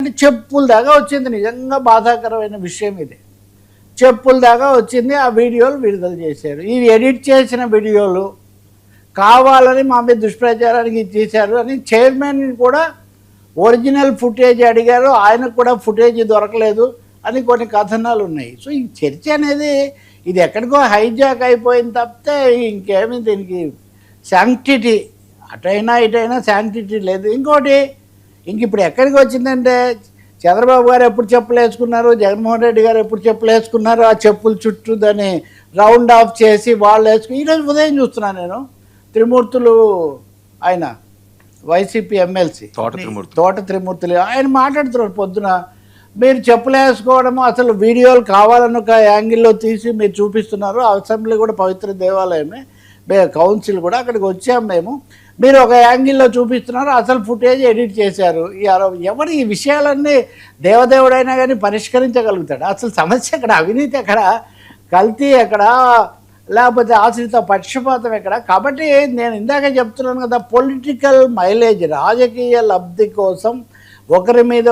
ఏంటంటే చెప్పుల దాకా వచ్చింది. నిజంగా బాధాకరమైన విషయం ఇది. చెప్పుల దాకా వచ్చింది. ఆ వీడియోలు విడుదల చేశారు. ఈ ఎడిట్ చేసిన వీడియోలు కావాలని మా మీద దుష్ప్రచారానికి ఇచ్చేశారు అని చైర్మన్ కూడా ఒరిజినల్ ఫుటేజ్ అడిగారు. ఆయనకు కూడా ఫుటేజ్ దొరకలేదు అని కొన్ని కథనాలు ఉన్నాయి. సో ఈ చర్చ అనేది ఇది ఎక్కడికో హైజాక్ అయిపోయింది తప్పితే ఇంకేమీ దీనికి శాంక్టిటీ అటైనా ఇటైనా శాంక్టిటీ లేదు. ఇంకోటి ఇప్పుడు ఎక్కడికి వచ్చిందంటే చంద్రబాబు గారు ఎప్పుడు చెప్పులు వేసుకున్నారు, జగన్మోహన్ రెడ్డి గారు ఎప్పుడు చెప్పులు వేసుకున్నారు, ఆ చెప్పుల చుట్టూ దాన్ని రౌండ్ ఆఫ్ చేసి వాళ్ళు వేసుకుని ఈరోజు ఉదయం చూస్తున్నాను నేను త్రిమూర్తులు ఆయన వైసీపీ ఎమ్మెల్సీ తోట త్రిమూర్తులు ఆయన మాట్లాడుతున్నారు పొద్దున మీరు చెప్పులు వేసుకోవడము అసలు వీడియోలు కావాలని ఒక యాంగిల్లో తీసి మీరు చూపిస్తున్నారు. అసెంబ్లీ కూడా పవిత్ర దేవాలయమే, కౌన్సిల్ కూడా అక్కడికి వచ్చాము మేము, మీరు ఒక యాంగిల్లో చూపిస్తున్నారు, అసలు ఫుటేజ్ ఎడిట్ చేశారు. ఎవరు ఈ విషయాలన్నీ దేవదేవుడైనా కానీ పరిష్కరించగలుగుతాడు? అసలు సమస్య ఎక్కడ, అవినీతి ఎక్కడ, కల్తీ ఎక్కడ, లేకపోతే ఆశ్రిత పక్షపాతం ఎక్కడ? కాబట్టి నేను ఇందాక చెప్తున్నాను కదా, పొలిటికల్ మైలేజ్ రాజకీయ లబ్ధి కోసం ఒకరి మీద